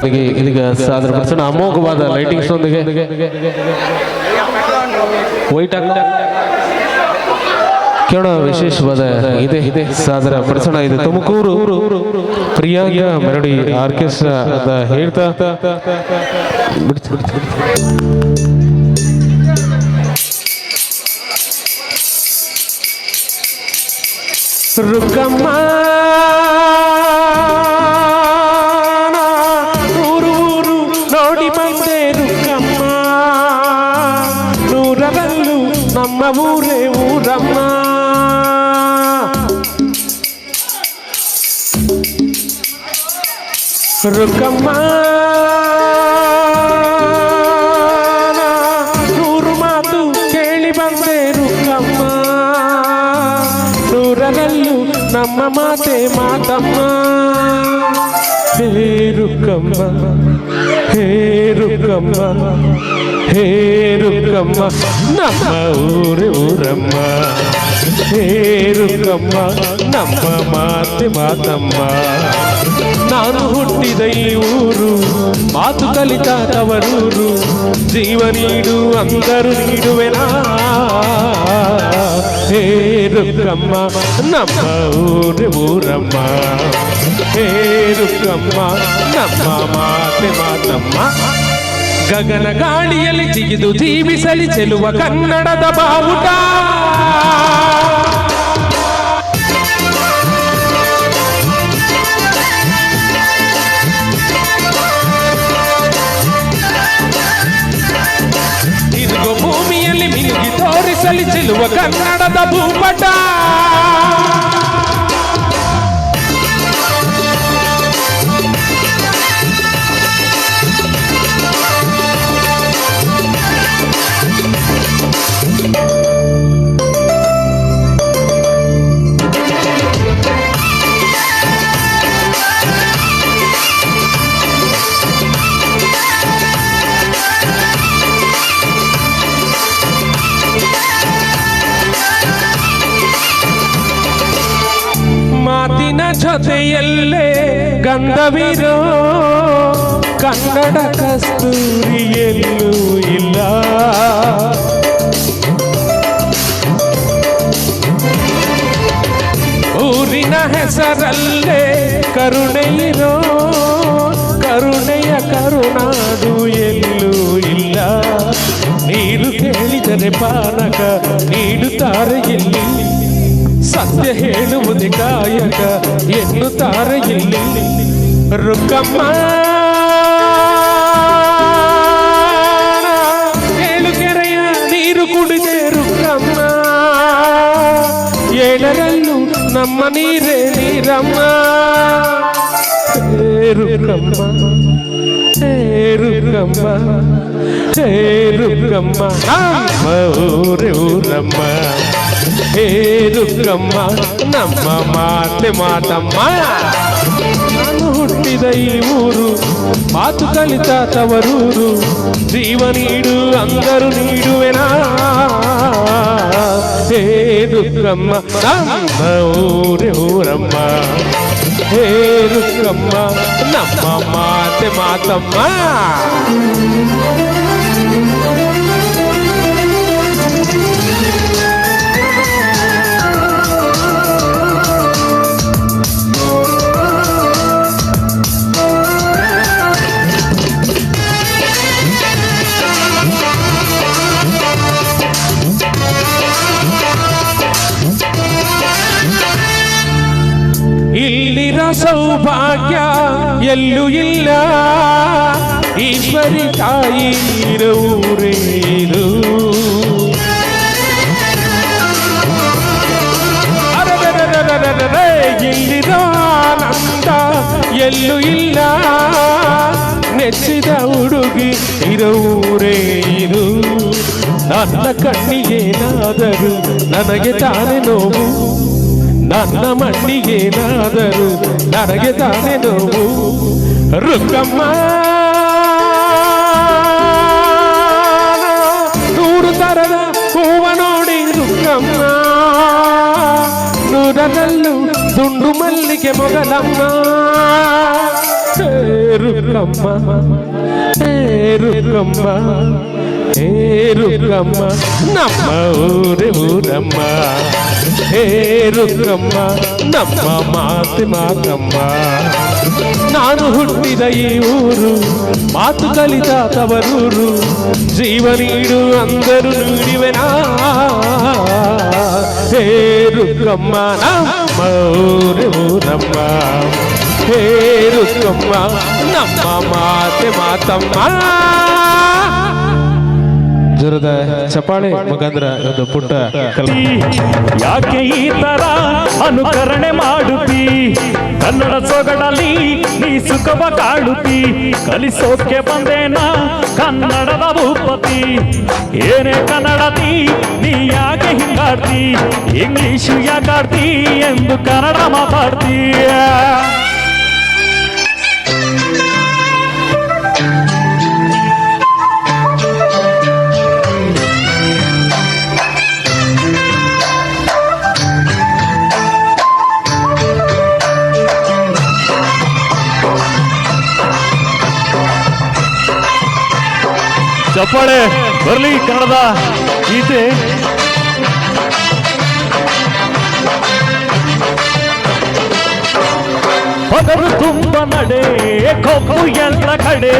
ಜೊತೆಗೆ ಇದೀಗ ಸಾದರಪಡಿಸೋಣ ಅಮೋಘವಾದ ಲೈಟಿಂಗ್ಸ್ ಒಂದಿಗೆ ವೈಟ್ ಕೇಳೋಣ ವಿಶೇಷವಾದ ಇದೆ ಸಾದರ ಪಡಿಸೋಣ. ಇದು ತುಮಕೂರು ಪ್ರಿಯಾಂಕ ಮೆರಡಿ ಆರ್ಕೆಸ್ಟ್ರಾ ಅಂತ ಹೇಳ್ತಾ ರುಕ್ಕಮ್ಮ ಊರು ನೋಡಿ ಬಂದೆ ರುಕ್ಕಮ್ಮ, ನೂರರಲ್ಲೂ ನಮ್ಮ ಊರೇ ಊರಮ್ಮ. ರುಕ್ಕಮ್ಮ ನೂರು ಮಾತು ಕೇಳಿ ಬಂದೆ ರುಕ್ಕಮ್ಮ, ನೂರರಲ್ಲೂ ನಮ್ಮ ಮಾತೆ ಮಾತಮ್ಮ. ಹೇ ರುಕ್ಕಮ್ಮ ಹೇ ರುಕ್ಕಮ್ಮ ಹೇ ರುಕ್ಕಮ್ಮ ನಮ್ಮ ಊರೇ ಊರಮ್ಮ. ಹೇ ರುಕ್ಕಮ್ಮ ನಮ್ಮ ಮಾತೆ ಮಾತಮ್ಮ. ನಾನು ಹುಟ್ಟಿದ ಈ ಊರು, ಮಾತು ಕಲಿತ ತವರೂರು, ಜೀವ ನೀಡು ಅಂದರು ನೀಡುವೆನಾ. ಹೇ ರುಕ್ಕಮ್ಮ ನಮ್ಮ ಊರೇ ಊರಮ್ಮ. ಹೇ ರುಕ್ಕಮ್ಮ ನಮ್ಮ ಮಾತೆ ಮಾತಮ್ಮ. ಗಗನ ಗಾಳಿಯಲ್ಲಿ ಜಿಗಿದು ಜೀವಿಸಲಿ ಚೆಲುವ ಕನ್ನಡದ ಬಾವುಟ. ತಿರುಗು ಭೂಮಿಯಲ್ಲಿ ಮಿನುಗಿ ತೋರಿಸಲಿ ಚೆಲುವ ಕನ್ನಡದ ಭೂಪಟ. ಮಾತಿನ ಜೊತೆಯಲ್ಲೇ ಗಂಧವಿರೋ ಕನ್ನಡ ಕಸ್ತೂರಿಯಲ್ಲೂ ಇಲ್ಲ. ಊರಿನ ಹೆಸರಲ್ಲೇ ಕರುಣೆ ಇರೋ ಕರುಣೆಯ ಕರುನಾಡು ಎಲ್ಲೂ ಇಲ್ಲ. ನೀರು ಕೇಳಿದರೆ ಪಾನಕ ನೀಡುತ್ತಾರೆ ಇಲ್ಲಿ, ಸತ್ಯ ಹೇಳುವುದೇ ಕಾಯಕ ಎನ್ನುತ್ತಾರೆ ಇಲ್ಲಿ. ರುಕ್ಕಮ್ಮ ಏಳು ಕೆರೆಯ ನೀರು ಕುಡಿದೆ ರುಕ್ಕಮ್ಮ, ಏಳರಲ್ಲೂ ನಮ್ಮ ನೀರೇ ನೀರಮ್ಮ. ಹೇ ರುಕ್ಕಮ್ಮ ಹೇ ರುಕ್ಕಮ್ಮ ಹೇ ರುಕ್ಕಮ್ಮ ನಮ್ಮ ಊರೇ ಊರಮ್ಮ. ಹೇ ರುಕ್ಕಮ್ಮ ನಮ್ಮ ಮಾತೆ ಮಾತಮ್ಮ. ನಾನು ಹುಟ್ಟಿದ ಈ ಊರು, ಮಾತು ಕಲಿತ ತವರೂರು, ಜೀವ ನೀಡು ಅಂದರು ನೀಡುವೆನಾ. ಹೇ ರುಕ್ಕಮ್ಮ ನಮ್ಮ ಊರೇ ಊರಮ್ಮ. ಹೇ ರುಕ್ಕಮ್ಮ ನಮ್ಮ ಮಾತೆ ಮಾತಮ್ಮ. ಇಲ್ಲಿರ ಸೌಭಾಗ್ಯ ಎಲ್ಲೂ ಇಲ್ಲ, ಈಶ್ವರಿ ತಾಯಿ ಇರೂರೇನು. ಇಲ್ಲಿರ ಆನಂದ ಎಲ್ಲೂ ಇಲ್ಲ, ನೆಚ್ಚಿದ ಹುಡುಗಿ ಇರೂರೇನು. ನನ್ನ ಕಣ್ಣಿಗೇನಾದರೂ ನನಗೆ ತಾನೇ ನೋವು, ನನ್ನ ಮಣ್ಣಿಗೇನಾದರೂ ನನಗೆ ತಾನೇ ನೋವು. ರುಕ್ಕಮ್ಮ ನೂರು ತರದ ಹೂವ ನೋಡಿ ರುಕ್ಕಮ್ಮ, ನೂರರಲ್ಲೂ ದುಂಡು ಮಲ್ಲಿಗೆ ಮೊಗಲಮ್ಮ. ರುಕ್ಕಮ್ಮ ರುಕ್ಕಮ್ಮ ರುಕ್ಕಮ್ಮ ನಮ್ಮ ಊರಮ್ಮ ರುಕ್ಕಮ್ಮ ನಮ್ಮ ಮಾತೆ ಮಾಕಮ್ಮ. ನಾನು ಹುಟ್ಟಿದ ಈ ಊರು ಮಾತು ಕಲಿತ ತವರೂರು, ಜೀವ ನೀಡು ಅಂದರು ನೀಡಿವೆನಾ. ರುಕ್ಕಮ್ಮ ನಮ್ಮ ಊರಮ್ಮ ರುಕ್ಕಮ್ಮ ನಮ್ಮ ಮಾತೆ ಮಾತಮ್ಮ. ಜೋರದ ಚಪ್ಪಾಳೆ ಮುಖಾಂತರ ಒಂದು ಪುಟ್ಟ ಯಾಕೆ ಈ ತರ ಅನುಕರಣೆ ಮಾಡುತ್ತಿ, ಕನ್ನಡ ಸೊಗಡಲ್ಲಿ ನೀ ಸುಖವ ಕಾಡುತ್ತಿ. ಕಲಿಸೋಕೆ ಬಂದೇನ ಕನ್ನಡದ ಭೂಪತಿ, ಏನೇ ಕನ್ನಡತಿ ನೀ ಯಾಕೆ ಹಿಂಗಾಡ್ತಿ, ಇಂಗ್ಲಿಷು ಯಾಕಾಡ್ತಿ ಎಂದು ಕನ್ನಡ ಮಾತಾಡ್ತೀಯ. ಚಪ್ಪಾಳೆ ಬರ್ಲಿ ಕನ್ನಡದ ಗೀತೆ. ಪದರು ತುಂಬ ನಡೆ ಕೊಬ್ಬು ಎಲ್ಲ ಕಡೆ,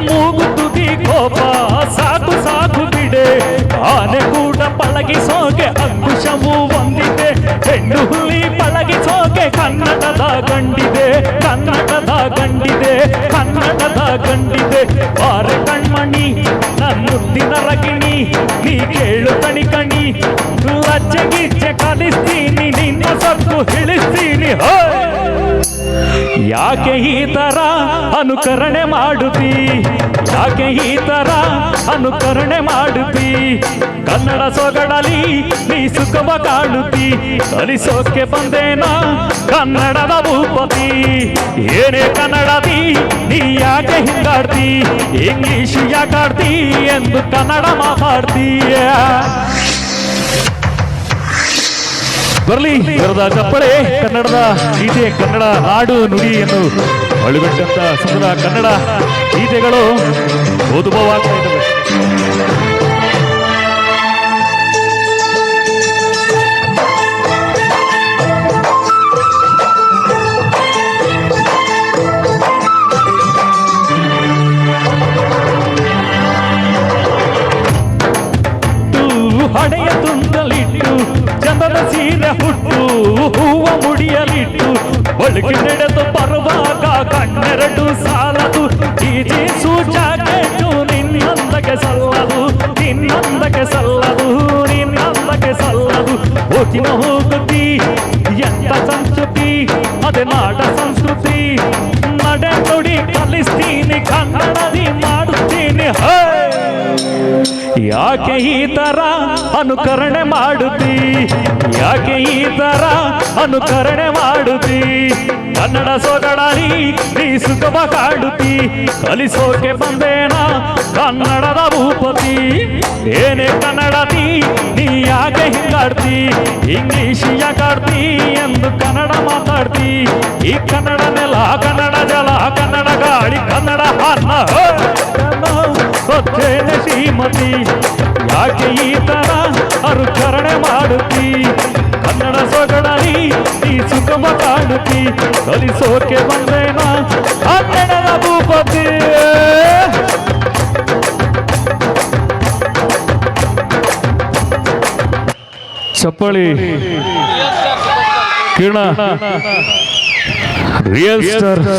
ಮೂಗು ತುದಿ ಕೋಪ ಸಾಕು ಸಾಕು ಬಿಡೆ. ಆನೆ ಕೂಡ ಪಳಗಿಸೋಕೆ ಅಂಕುಶವು ಒಂದಿದೆ, ಹೆಣ್ಣು ಹುಲಿ ಪಳಗಿಸೋಕೆ ಕನ್ನಡದ ಗಂಡಿದೆ, ಕನ್ನಡದ ಗಂಡಿದೆ, ಕನ್ನಡದ ಗಂಡಿದೆ. ಬಾರೆ ಕಣ್ಮಣಿ ನನ್ನುದ್ದಿನ ರಗಿಣಿ, ನೀ ಕೇಳು ಕಣಿ ಕಣಿ, ಲಜ್ಜೆ ಗಿಜ್ಜೆ ಕಲಿಸ್ತೀನಿ, ನಿನ್ನ ಸತ್ತು ಇಳಿಸ್ತೀನಿ. ಯಾಕೆ ಈ ತರ ಅನುಕರಣೆ ಮಾಡುತ್ತಿ, ಯಾಕೆ ಈ ತರ ಅನುಕರಣೆ ಮಾಡುತ್ತಿ. ಕನ್ನಡ ಸೊಗಡಲಿ ನೀ ಸುಖವ ಕಾಡುತ್ತಿ, ಕಲಿಸೋಕೆ ಬಂದೇನ ಕನ್ನಡದ ಭೂಪತಿ. ಏನೇ ಕನ್ನಡದಿ ನೀ ಯಾಕೆ ಹಿಂಗಾಡ್ತಿ, ಇಂಗ್ಲಿಷ್ ಯಾಕಾಡ್ತಿ ಎಂದು ಕನ್ನಡ ಮಾತಾಡ್ತೀಯ. ಬರ್ಲಿ ಬರದ ಚಪ್ಪಳೆ ಕನ್ನಡದ ಗೀತೆ, ಕನ್ನಡ ನಾಡು ನುಡಿಯನ್ನು ಅಳುಗಟ್ಟಂತ ಸುಂದರ ಕನ್ನಡ ಗೀತೆಗಳು ಓದುಭವಾಗ್ತಾ ಇದ್ದಾವೆ. ಹಣೆಯ ತುಂಡಲಿಟ್ಟು ಚಂದದ ಸೀರೆ ಹುಟ್ಟು, ಹೂವ ಮುಡಿಯಲಿಟ್ಟು ಒಳಗೆ ನಡೆದು ಬರುವಾಗ ಕಣ್ಣೆರಡು ಸಾಲದು. ಈಜೀಸು ಜಾಕೆಟು ನಿನ್ನಂದಕ್ಕೆ ಸಲ್ಲದು, ನಿನ್ನಂದಕ್ಕೆ ಸಲ್ಲದು, ನಿನ್ನಂದಕ್ಕೆ ಸಲ್ಲದು. ಹೋಗಿನ ಹೋಗುತ್ತಿ ಎಂತ ಸಂಸ್ಕೃತಿ, ಅದೇ ನಾಡ ಸಂಸ್ಕೃತಿ. ನಡೆ ನುಡಿ ಕಲಿಸ್ತೀನಿ, ಕನ್ನಡದಿ ಮಾಡುತ್ತೀನಿ. ಯಾಕೆ ಈ ತರ ಅನುಕರಣೆ ಮಾಡುತ್ತಿ, ಯಾಕೆ ಈ ತರ ಅನುಕರಣೆ ಮಾಡುತ್ತಿ. ಕನ್ನಡ ಸೊಗಡಲಿ ನೀ ಸುಖವ ಕಾಡುತ್ತಿ, ಕಲಿಸೋಕೆ ಬಂದೇನ ಕನ್ನಡದ ಭೂಪತಿ. ಏನೇ ಕನ್ನಡತಿ ನೀ ಯಾಕೆ ಹಿಂಗಾಡ್ತಿ, ಇಂಗ್ಲಿಷ್ ಯಾಕಾಡ್ತಿ ಎಂದು ಕನ್ನಡ ಮಾತಾಡ್ತಿ. ಈ ಕನ್ನಡ ನೆಲ, ಕನ್ನಡ ಜಲ, ಕನ್ನಡ ಗಾಳಿ, ಕನ್ನಡ ಅನ್ನ ಗೊತ್ತೇನೆ ಶ್ರೀಮತಿ. ಯಾಕೆ ಈ ತರ ಅನುಕರಣೆ ಮಾಡುತ್ತಿ, ಕನ್ನಡ ಸೊಗಡಲಿ ನೀ ಸುಖಮ ಕಾಡುತ್ತಿ. ಕಲಿಸೋಕೆ ಬಂದೇನ ಕನ್ನಡದ ಭೂಪತಿ. ಚಪ್ಪಳಿ ಕಿರಣ ರಿಯಲ್ ಸ್ಟಾರ್